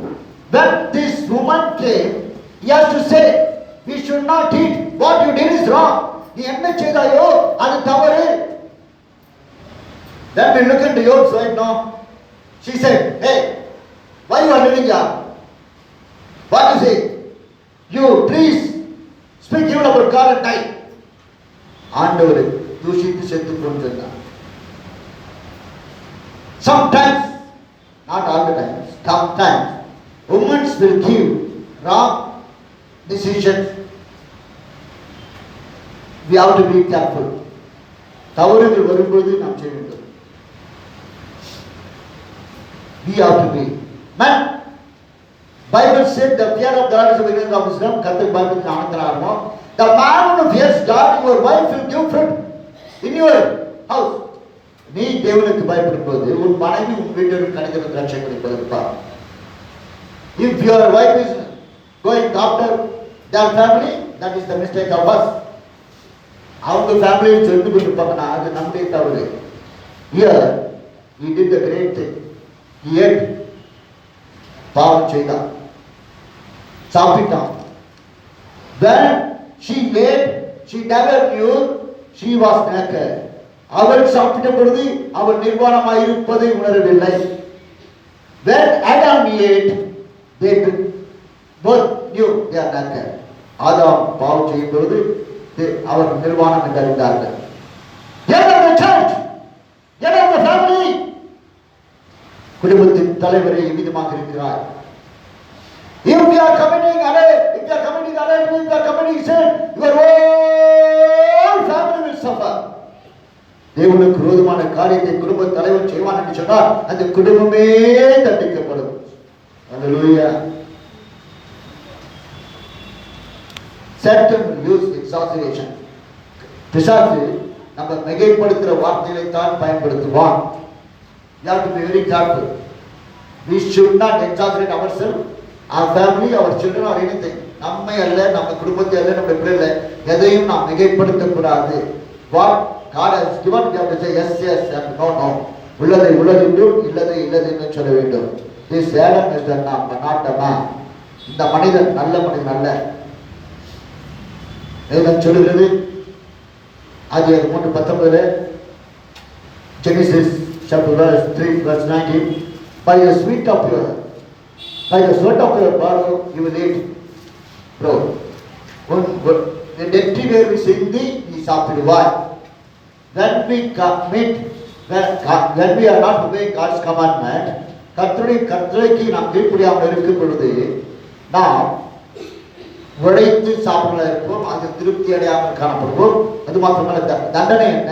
When this woman came, he has to say, we should not eat. What you did is wrong. நீ என்ன செய்தாயோ அது தவறு. Then we look into your side now. She said, hey, why you are living here? What you say? You please speak even about God and die. ஆண்டவரே தூஷித்து செத்து கொண்டிருந்தார். Sometimes, not all the time, sometimes women will give wrong decisions. We have to be careful. தவறுகள் வரும்போது நாம் செய்ய வேண்டும். We have to be. Man, Bible said the fear of God is the beginning of wisdom. கர்த்தர் Bible ஞானத்தினாலும் the man who fears God, your wife will give fruit in your house. நீ தேவனுக்கு பயப்படும் போது உன் மனைவி உன் வீட்டில் கனிதர திராட்சை கொடுப்பார். If your wife is going after their family, that is the mistake of us. அவங்க ஃபேமிலியை சொல்லிட்டு கொண்டிருப்பாங்கன்னா அது நம்முடைய தவறு. Here he did the great thing. He ate. பாவம் செய்தான், சாப்பிட்டான். When she ate, she never knew she was naked. அவள் சாப்பிட்ட பொழுது அவள் நிர்வாணமாய் இருப்பதை உணரவில்லை. When Adam ate, they both knew they are naked. ஆதாம் பாவம் செய்யும் பொழுது அவர் நிர்வாணம் என்று அறிந்தார்கள். the church, the family, குடும்பத்தின் தலைவரை விதமாக இருக்கிறார். If we are committing adultery, if you are committing sin, your whole family will suffer. தேவனுக்கு விரோதமான காரியத்தை குடும்ப தலைவர் செய்வான் என்று சொன்னால் அந்த குடும்பமே தண்டிக்கப்படும். Hallelujah. Satan will use exaggeration. பிசாசு நம்ம மிகைப்படுத்துகிற வார்த்தைகளை தான் பயன்படுத்துவான். You have to be very careful. We should not exaggerate ourselves, our family, our children or anything. நம்மை அல்ல, நம்ம குடும்பத்தை அல்ல, நம்ம பிள்ளை எதையும் நாம் மிகைப்படுத்தக்கூடாது. What God has given, we have to say yes, yes and no, no. உள்ளதை உள்ளதென்றும் இல்லதை இல்லதென்று சொல்ல வேண்டும். This Adam is the man, not the man. இந்த மனிதன் நல்ல மனிதன் அல்ல. வேதம் சொல்லுகிறது ஆதியாகமம் 3:19 Genesis chapter 3 verse 19, by the sweat of your brow you will eat bread. உன் நெற்றி வேர்வை சிந்தி நீ சாப்பிடுவாய். When we are not obeying God's commandment, கர்த்தருடைய கட்டளைக்கு நாம் கீழ்ப்படியாமல் இருக்கும் பொழுது நாம் உழைத்து சாப்பிட இருப்போம், அது திருப்தி அடையாமல் காணப்படுவோம். அது மாத்திரமல்ல, தண்டனை என்ன?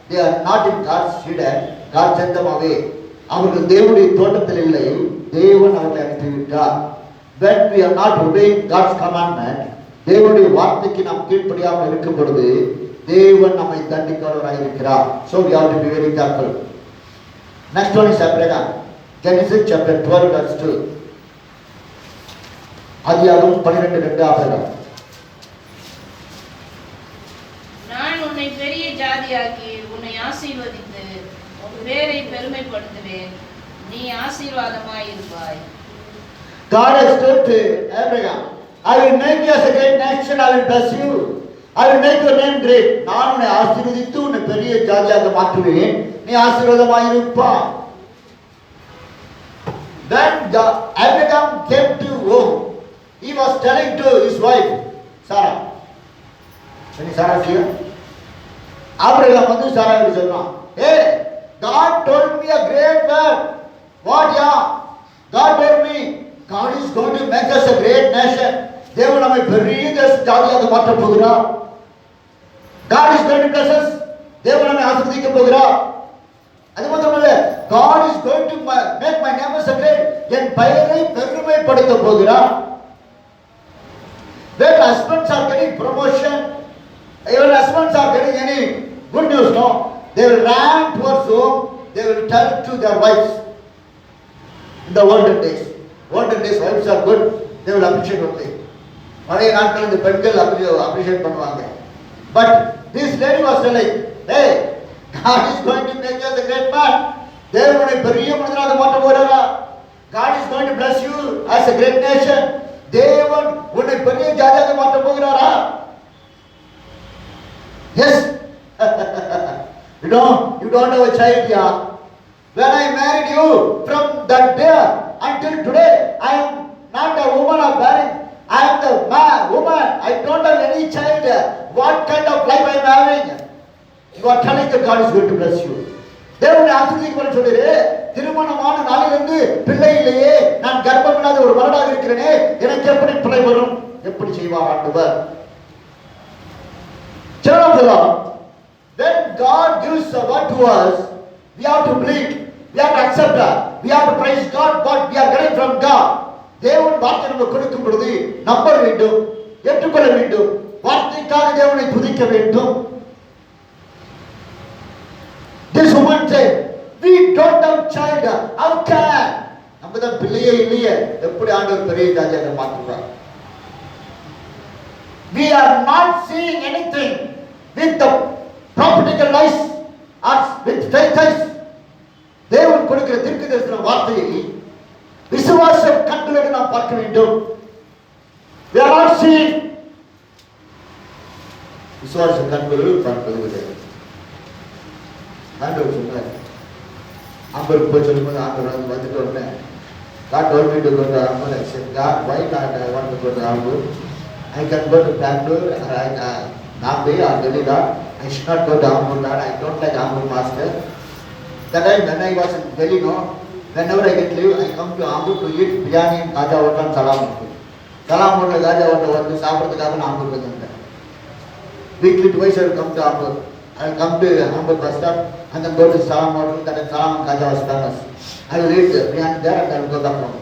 They are not in God's Eden, God sent them away. அவர்கள் தேவனுடைய தோட்டத்தில் இல்லை, தேவன் அவர்களை அனுப்பிவிட்டார். When we are not obeying God's commandment, தேவனுடைய வார்த்தைக்கு நாம் கீழ்ப்படியாமல் இருக்கும் பொழுது தேவன் நம்மை தண்டிக்கிறவராக இருக்கிறார். So we have to be very careful. Next one is Abraham. Genesis chapter 12 verse 2. ஆதியாகமம் 12:2 ஆபிரகாம். நான் உன்னை பெரிய ஜாதியாக்கி உன்னை ஆசீர்வதித்து உன் பேரை பெருமைப்படுத்துவேன், நீ ஆசீர்வாதமாய் இருப்பாய். God has told to Abraham, I will make you as a great nation, I will bless you, I will make your name great. நான் உன்னை ஆசீர்வதித்து உன்னை பெரிய ஜாதியாக மாற்றுவேன், நீ ஆசீர்வாதமாய் இருப்பாய். When Abraham came to home, he was telling to his wife Sarah. When Sarah here, Abraham வந்து சாராவை சொன்னான், hey, God told me a great word. What? Yeah, God told me God is going to make us a great nation. தேவன் நம்மை பெரிய ஜாதியாக மாற்றப் போகிறார். God is going to bless us. தேவன் நம்மை ஆசீர்வதிக்க போகிறார். அது மட்டுமல்ல, God is going to make my name as a great, என் பெயரை பெருமைப்படுத்த போகிறார். When husbands are getting promotion, even husbands are getting any good news, no, they will run towards home, they will tell to their wives. In the olden days, wives are good, they will appreciate only. பழைய நாட்கள் இந்த பெண்கள் appreciate பண்ணுவாங்க. But this lady was telling, hey, God is going to make us a great man. தேவன் உன்னை பெரிய மனிதனாக மாற்ற போகிறாரா? God is going to bless you as a great nation. தேவன் உன்னை பெரிய ஜாதியாக மாற்ற போகிறாரா? Yes. You don't have a child yet. When I married you, from that day until today, I am not a woman of bearing. I am the woman. I don't have any child. What kind of life I am having? You are telling that God is going to bless you. தேவனை ஆசீர்வதிக்க சொல்லுறே, திருமணமான நாளிலிருந்து பிள்ளை இல்லையே, நான் கர்ப்பமில்லாத ஒரு மலடாக இருக்கிறேனே, எனக்கு எப்படி பிள்ளை வரும்? எப்படி செய்வார் ஆண்டவர்? Children of the Lord, when God gives a word to us, we have to believe, we have to accept that, we have to praise God, what we are getting from God. தேவன் வார்த்தை நமக்கு கொடுக்கும் பொழுது நம்ப வேண்டும், ஏற்றுக்கொள்ள வேண்டும், வார்த்தைக்காக தேவனை துதிக்க வேண்டும். This woman said, we don't have child, how can? நம்ம தான் பிள்ளையே இல்லையே, எப்படி ஆண்டவர் பெரிய ஜாதியாக மாற்றுவார்? We are not seeing anything with the prophetical eyes or with faith eyes. தேவன் கொடுக்கிற தீர்க்கதரிசன வார்த்தையை விசுவாச கண்களோடு நாம் பார்க்க வேண்டும். We are not seeing. விசுவாச கண்களோடு பார்ப்பது கிடையாது. ஆண்டவர் சொன்னார், ஆம்பருக்கு போய் சொல்லும்போது ஆண்டவர் வந்துட்டு உடனே God told me to go to Ambur. I said, God, why not I want to go to Ambur? I can go to Bangalore or Bombay or Delhi. I should not go to Ambur. I don't like Ambur master. That time when I was in Delhi, no, whenever I get leave, I come to Ambur to eat biryani and Gaja Hotel and Salam Hotel. Salam Hotel, Gaja Hotel வந்து சாப்பிடுறதுக்காக நான் Ambur வந்துட்டேன். Weekly twice I will come to Ambur. I will come to Ambur bus stop and then go to Salam Hotel. That is Salam and Gaja was famous. I will eat biryani there and I will go back home.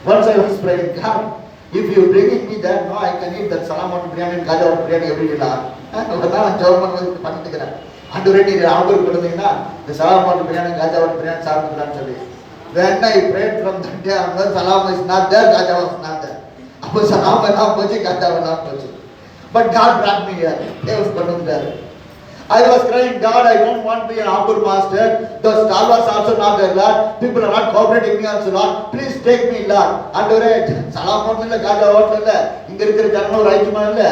Once I was praying, God, if you bring me there, no, I can eat that Salam Hotel biryani and Gaja Hotel biryani every day. நான் ஜெபம் பண்ணிட்டு இருக்கிறேன். ஆண்டவரே நீங்க harbour கொடுத்தீங்கன்னா இந்த சலாமாட்டு பிரியாணி காஜாவாட்டு பிரியாணி சாப்பிட்டுக்கலாம்னு சொல்லி. When I prayed from that day onwards, Salam is not there, Gaja was not there. அப்போ சலாம் எல்லாம் போச்சு, காஜாவெல்லாம் போச்சு. But God brought me here. தேவஸ் கொண்டு வந்தார். I was crying, God, I don't want to be an Ambur master. The stall was also not there, Lord. People are not cooperating me also, Lord. Please take me, Lord. ஆண்டவரே சலாம் hotel இல்ல, Khaja hotel இல்ல, இங்க இருக்கிற ஜனங்கள் ரைட்டுமா இல்ல.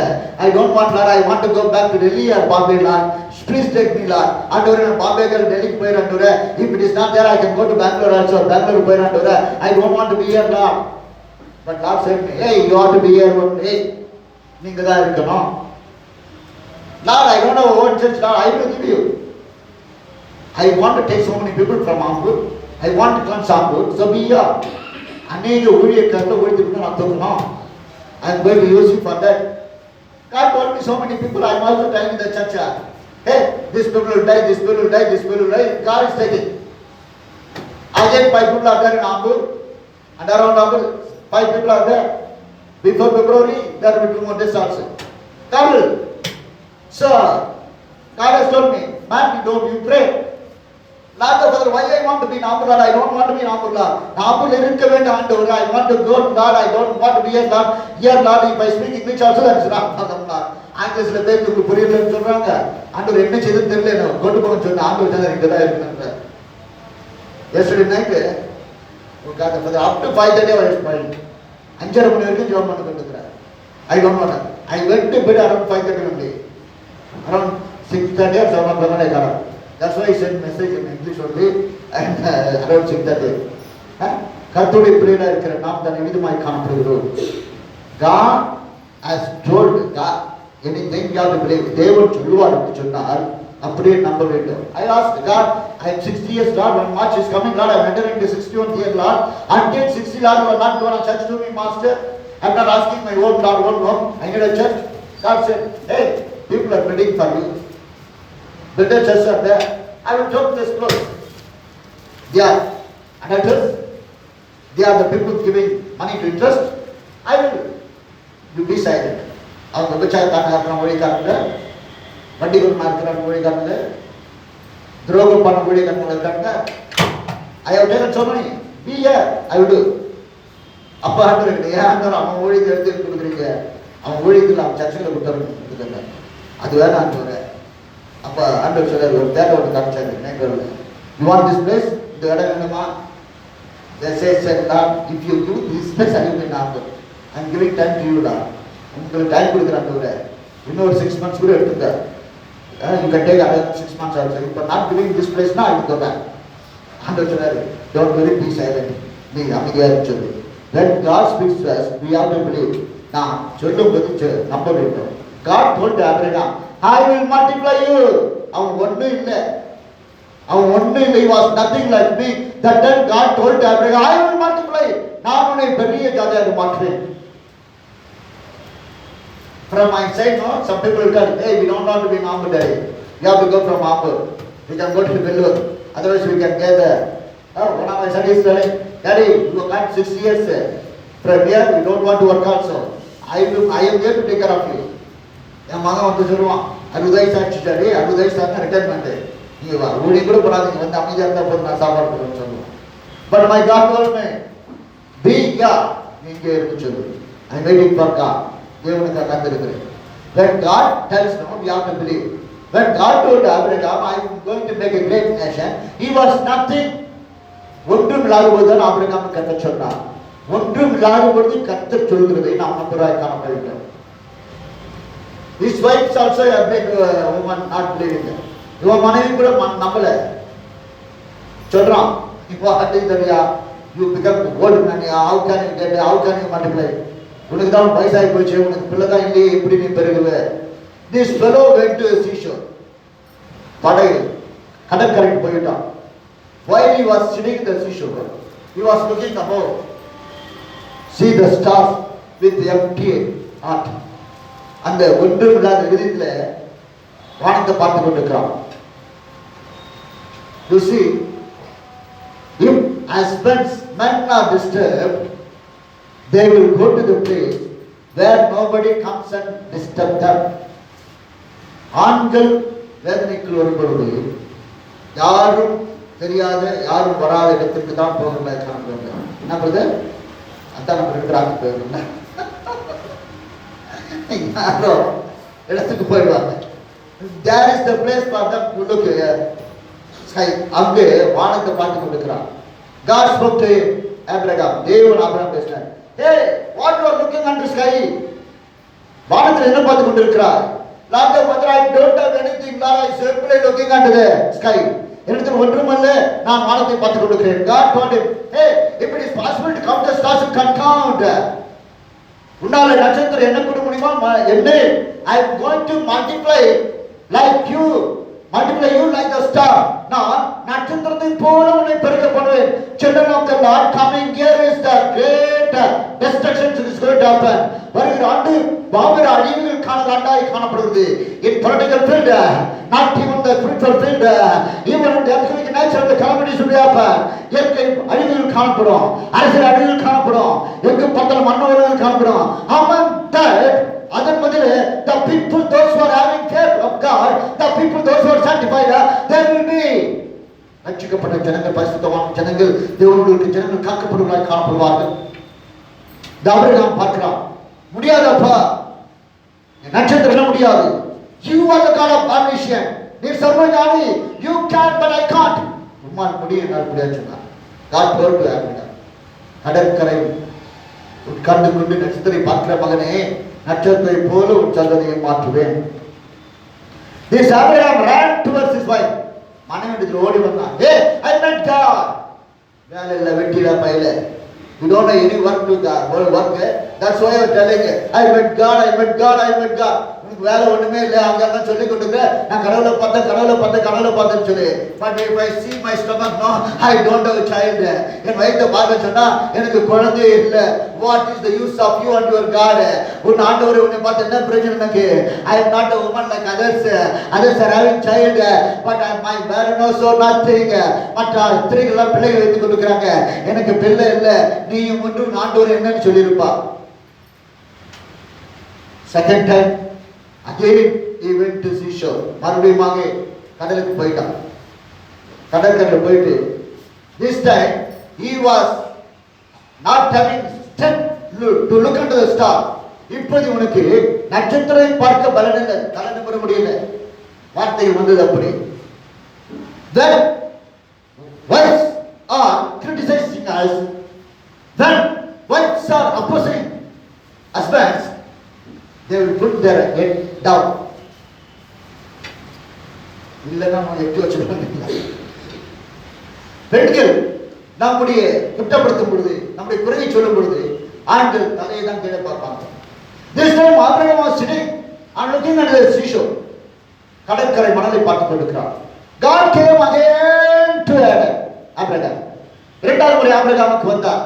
I don't want, Lord. I want to go back to Delhi or Bombay, Lord. Please take me, Lord. ஆண்டவரே நான் பாம்பேக்கு டெல்லிக்கு போயிறேன் ஆண்டவரே. If it is not there, I can go to Bangalore also. Bangalore போயிறேன் ஆண்டவரே. I don't want to be here, Lord. But Lord said me, hey, you ought to be here one day. நீங்க தான் இருக்கணும். Lord, I don't have one church, Lord. I will give you. I want to take so many people from Ambur. I want to come to Ambur. So be here. அநேக ஊழியக்காரர்கள் ஊழியத்துக்கு நான் தூக்கணும். I am going to use you for that. God told me so many people. I am also telling the church, hey, this people will die, this people will die, this people will die. God is taking. Again, 5 people are there in Ambur. And around Ambur, 5 people are there. Before February, there will be 2 more days also. Double. So, God has told me, man, you pray. Lord the Father, why I want to be in Ambur, Lord? I don't want to be in Ambur, Lord. Ambur irukka vendam Andavare. I want to go, Lord. I don't want to be here, Lord. Here, Lord, if I speak English also, that is wrong, Lord. ஆங்கிலத்தில் பேருக்கு புரியலன்னு சொல்றாங்க. ஆண்டவர் என்ன செய்துன்னு தெரியல, கொண்டு போக சொன்ன ஆண்டவர் தான் இங்கே தான் இருக்கிறாங்க. Yesterday night, God the Father, up to 5:30 I was praying. 5:30 மணி வரைக்கும் ஜெபம் பண்ணி கொண்டிருக்கிறார். I don't know that. I went to bed around 5:30 only. Around 6:30 or 7 o'clock I got up. That's why I sent message in English only and around 6:30. கர்த்தருடைய பிள்ளைகளா இருக்கிற நாம் தான் எளிதுமாய் காணப்படுகிறோம். God has told God anything you have to believe. தேவன் சொல்லுவார் என்று சொன்னால் அப்படியே நம்ப வேண்டும். I asked God, I am 60 years, Lord. When March is coming, Lord, I am entering into 61st year, Lord. Until 60, Lord, you are not going to church to me, Master. I am not asking my own Lord, own home. I need a church. God said, hey, people are bidding for you. Builder churches are there. I will talk this close. They are adulterers. They are the people giving money to interest. I will. You be silent. அவங்க விபச்சாரக்காரங்க இருக்கிற மொழிக்காரங்க, வண்டிகள் இருக்கிற மொழிக்காரங்க, துரோகம் பண்ண மொழிக்காரங்க இருக்காங்க. I have taken so many. Be here. I will do. அப்பா ஆண்டவரே, ஏன் ஆண்டவர் அவன் ஊழியத்தை எடுத்து கொடுக்குறீங்க? அவன் ஊழியத்தில் அவன் சர்ச்சையில் கொடுத்துருங்க. அது வேற ஆண்டவரே. அப்பா ஆண்டவர் சொல்றாரு, ஒரு தேவை ஒன்று காமிச்சாரு நைட் வரல. You want this place? இந்த இடம் வேணுமா? They said, Lord, if you give this place, I will be Ambur. I am giving time to you, Lord. உங்களுக்கு டைம் கொடுக்குறேன் ஆண்டவரே. இன்னொரு 6 months கூட எடுத்துங்க. You can take another 6 months also. If you are not giving this place now, I will go back. ஆண்டவர் சொல்றாரு, don't worry, be silent. நீ அமைதியா இரு சொல்லு. When God speaks to us, we have to believe. நான் சொல்லும்போது நம்ப வேண்டும். God told Abraham, I will multiply you. அவன் ஒன்றும் இல்லை. He was nothing like me. That time God told Abraham, I will multiply. நான் உன்னை பெரிய ஜாதியாக மாற்றுவேன். From my side, no, some people will tell, hey, we don't want to be in Ambur, Daddy. We have to go from Ambur. We can go to Vellore. Otherwise, we can get there. One of my sons is telling, Daddy, you have got 6 years from here, you don't want to work also. I am here to take care of you. என் மகன் வந்து சொல்லுவான், 60 வயசு ஆச்சு daddy, 60 வயசு ஆச்சுன்னா retirement. நீங்கள் வா ஊழி கூட போடாதீங்க, வந்து அமைதியாக இருந்தால் போதும், நான் சாப்பாடு கொடுன்னு சொல்லுவேன். But my God told me, be here. நீங்கள் இருக்கு சொல்லு. I am waiting for God. தேவனுக்கு காத்திருக்கிறேன். When God tells no, we have to believe. When God told Abraham, I am going to make a great nation, he was nothing. ஒன்றும் இல்லாதபோது தான் Abraham கர்த்தர் சொன்னார். ஒன்றும் இல்லாதபோது கர்த்தர் சொல்கிறதை நாம் நம்புறாய் காணப்படுகிறோம். His wife also a big woman not believing that. இவன் மனைவி கூட நம்பல. சொல்றான், இப்போ அட்டையா you become old man, how can you get, how can you multiply? உனக்கு தான் வயசாகி போச்சு, உனக்கு பிள்ளை தான் இல்லையே, எப்படி நீ பெருகுவ? This fellow went to the seashore. படகு கடற்கரைக்கு போயிட்டான். While he was sitting in the seashore, he was looking above, see the stars with empty heart. அந்த ஒன்றும் இல்லாத விதத்தில் வானத்தை பார்த்து கொண்டிருக்கிறான். You see, if husbands, men are disturbed, they will go to the place where nobody comes and disturb them. ஆண்கள் வேதனைக்குள் வரும்பொழுது யாரும் தெரியாத யாரும் வராத இடத்துக்கு தான் போகிறதா காணப்படுகிறது. என்ன பிரதர்? அதான் நம்ம இருக்கிறாங்க போயிருந்தோம். யாரோ இடத்துக்கு போயிடுவாங்க. There is the place for them to look sky. அங்கே வானத்தை பார்த்து கொண்டிருக்கிறான். God spoke to Abraham. தேவன் ஆபிரகாம் பேசினார். Hey, what you are looking under sky? வானத்தில் என்ன பார்த்து கொண்டிருக்கிறாய்? Lord the Father, I don't have anything. Lord, I simply looking under the sky. என்னிடத்தில் ஒன்றுமல்ல, நான் வானத்தை பார்த்து கொண்டிருக்கிறேன். God told him, hey, if it is possible to count the stars, you can count. உன்னால நட்சத்திரம் என்ன கூட முடியுமா? என்ன? I am going to multiply like you like the star. நான் நட்சத்திரத்தை போல உன்னை பெருக பண்ணுவேன். Children of the Lord, coming year is the great destruction is going to happen. வருகிற ஆண்டு பாபிர அழிவுகள் காணாண்டாய் காணப்படுகிறது. In political field, not even the spiritual field, even in the economic nature of the calamities will happen. இயற்கை அழிவுகள் காணப்படும், அரசியல் அழிவுகள் காணப்படும், எங்கு பார்த்தாலும் மன்னவர்கள் காணப்படும். Among that, அதன் பதில் the people those who are having fear of God, the people those who are sanctified, they will be ரட்சிக்கப்பட்ட ஜனங்கள், பரிசுத்தவான் ஜனங்கள், தேவனுடைய ஜனங்கள் காக்கப்படுவதாய் காணப்படுவார்கள். ஆபிரகாம் பார்க்கிறான், முடியாதப்பா, நட்சத்திரம் முடியாது. You are the God of omniscience. நீ சர்வஞானி. You can but I can't. உம்மால் முடியும், என்னால் முடியாது சொன்னார். God told to Abraham, கடற்கரை உட்கார்ந்து கொண்டு நட்சத்திரத்தை பார்க்கிற மகனே, நட்சத்திரத்தை போல உன் சந்ததியை மாற்றுவேன். This Abraham ran towards his wife. மனைவிடத்தில் ஓடி வந்தான். Hey, I met God. வேலை இல்லை, வெட்டில பையில. You don't know any work to work. That's why you're telling I met God, I met God, I met God. உனக்கு வேலை ஒண்ணுமே இல்லை, அவங்க எல்லாம் சொல்லி கொடுங்க. நான் கடவுளை பார்த்தேன்னு சொல்லி. But if I see my stomach, no, I don't have a child. என் வயிற்றை பார்க்க சொன்னா எனக்கு குழந்தையே இல்லை. What is the use of you and your God? உன் ஆண்டவரை உன்னை பார்த்து என்ன பிரச்சனை எனக்கு? I am not a woman like others. Others are having child, but my barren also nothing. மற்ற ஸ்திரீகள் பிள்ளைகள் வைத்துக் கொண்டிருக்கிறாங்க, எனக்கு பிள்ளை இல்லை. நீயும் ஒன்று ஆண்டவர் என்னன்னு சொல்லியிருப்பா. Second time again he went to seashore. மறுபடியும் கடலுக்கு போயிட்டான். கடற்கரையில் போயிட்டு this time he was not having strength to look into the star. இப்போது உனக்கு நட்சத்திரத்தை பார்க்க பலன் இல்லை, தலை நிமிர முடியல. வார்த்தை வந்தது அப்படி. Then wives are criticizing us. Then wives are opposing husbands. They will put their head down. இல்லைன்னா நம்ம எட்டு வச்சுருப்பாங்க. பெண்கள் நம்முடைய குற்றப்படுத்தும் பொழுது, நம்முடைய குறையை சொல்லும் பொழுது ஆண்கள் தலையை தான் கீழே பார்ப்பாங்க. This time Abraham was sitting and looking at the seashore. கடற்கரை மணலை பார்த்துக் கொண்டிருக்கிறார். God came again to Abraham. இரண்டாவது முறை ஆபிரகாமுக்கு வந்தார்.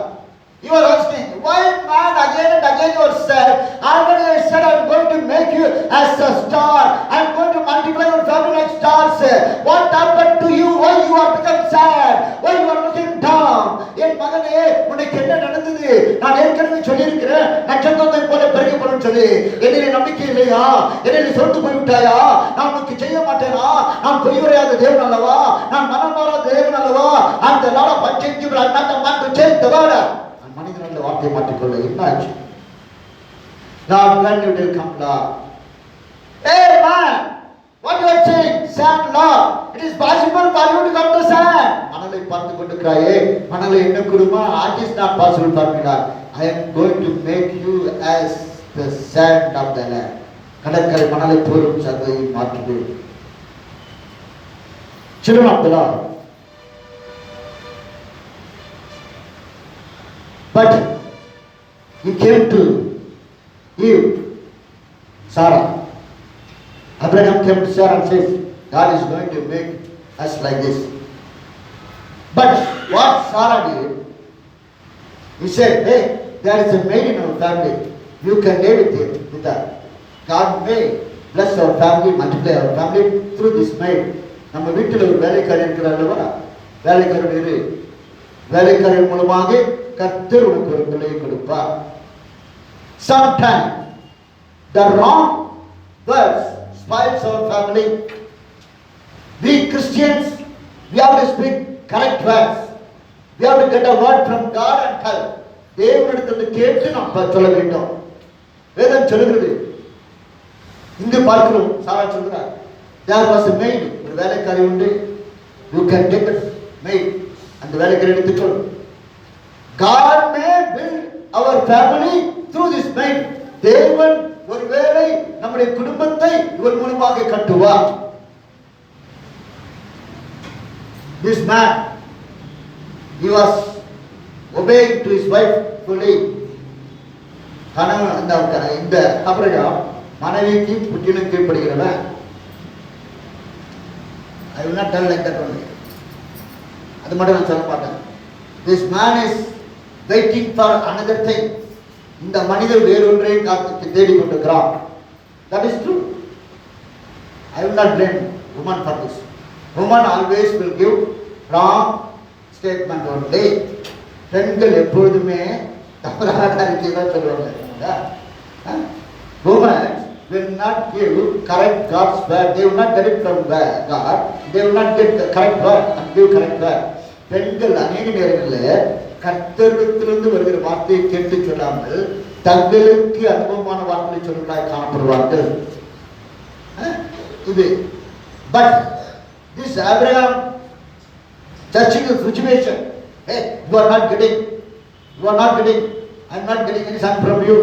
You are asking, why man again and again you are said, already I said I am going to make you as a star, I am going to multiply your family like stars. What happened to you? Why you are become sad? Why you are looking down? என் மகனே, உனக்கு என்ன நடந்தது? நான் ஏற்கனவே சொல்லியிருக்கிறேன், நட்சத்திரத்தை போல பெருகப்படும் சொல்லி. என்னில் நம்பிக்கை இல்லையா? என்னில் சொந்து போய்விட்டாயா? நான் உனக்கு செய்ய மாட்டேனா? நான் பொய்யுரையாத தேவன் அல்லவா? நான் மனம் மாறாத தேவன் அல்லவா? அந்த லாட பஞ்சேஞ்சி நான் மாட்டு சேர்த்தவாட மனிதன் வார்த்தை மாற்றிக்கொள்ள என்ன ஆச்சு? Lord, when you will come, Lord. Hey man, what you are saying? Sand, Lord. It is possible for you to come to sand. மணலை பார்த்து கொண்டிருக்கிறாயே, மணலை என்ன கொடுமா? It is not possible for me, Lord. I am going to make you as the sand of the land. கடற்கரை மணலை போலும் சந்தையை மாற்றுவேன். Children of the Lord. But he came to Eve, Sarah. Abraham came to Sarah and says, God is going to make us like this. But what Sarah did, he said, hey, there is a maid in our family. You can live with her. God may bless our family, multiply our family through this maid. நம்ம வீட்டில் ஒரு வேலைக்காரி இருக்கிறார் அல்லவா? வேலைக்காரன் மூலமாக கர்த்தர் உனக்கு ஒரு பிள்ளையை கொடுப்பார். Sometimes the wrong words spoils our family. We Christians, we have to speak correct words. We have to get a word from God and tell. தேவனிடத்திலிருந்து கேட்டு நாம் சொல்ல வேண்டும். வேதம் சொல்லுகிறது. இங்கு பார்க்கிறோம், சாரா சொல்கிறார், there was a maid, ஒரு வேலைக்காரி உண்டு. You can take a maid, அந்த வேலைக்காரி எடுத்துக்கொள். God may build our family through this maid. தேவன் ஒருவேளை நம்முடைய குடும்பத்தை இவர் மூலமாக கட்டுவார். This man, he was obeying to his wife fully. இந்த அபிரகாம் மனைவிக்கு புத்தினும் கீழ்ப்படுகிறவன். I will not tell like that only. அது மட்டும் நான் சொல்ல மாட்டேன். This man is waiting for another thing. இந்த மனிதர் வேறொன்றை காத்து தேடிக் கொண்டிருக்கிறார். That is true. I will not blame woman for this. Woman always will give wrong statement only. பெண்கள் எப்பொழுதுமே தவறான அறிக்கை தான் சொல்லுவாங்க. Women will not give correct God's word. They will not get it from God. They will not get the correct word and give correct word. பெண்கள் அநேக நேரங்களில் கர்த்தரிடத்திலிருந்து வருகிற வார்த்தையை கேட்டு சொல்லாமல் தங்களுக்கு அனுபவமான வார்த்தையை சொல்வதாக காணப்படுவார்கள். இது but this Abraham touching the situation, hey, you are not getting, I am not getting any son from you.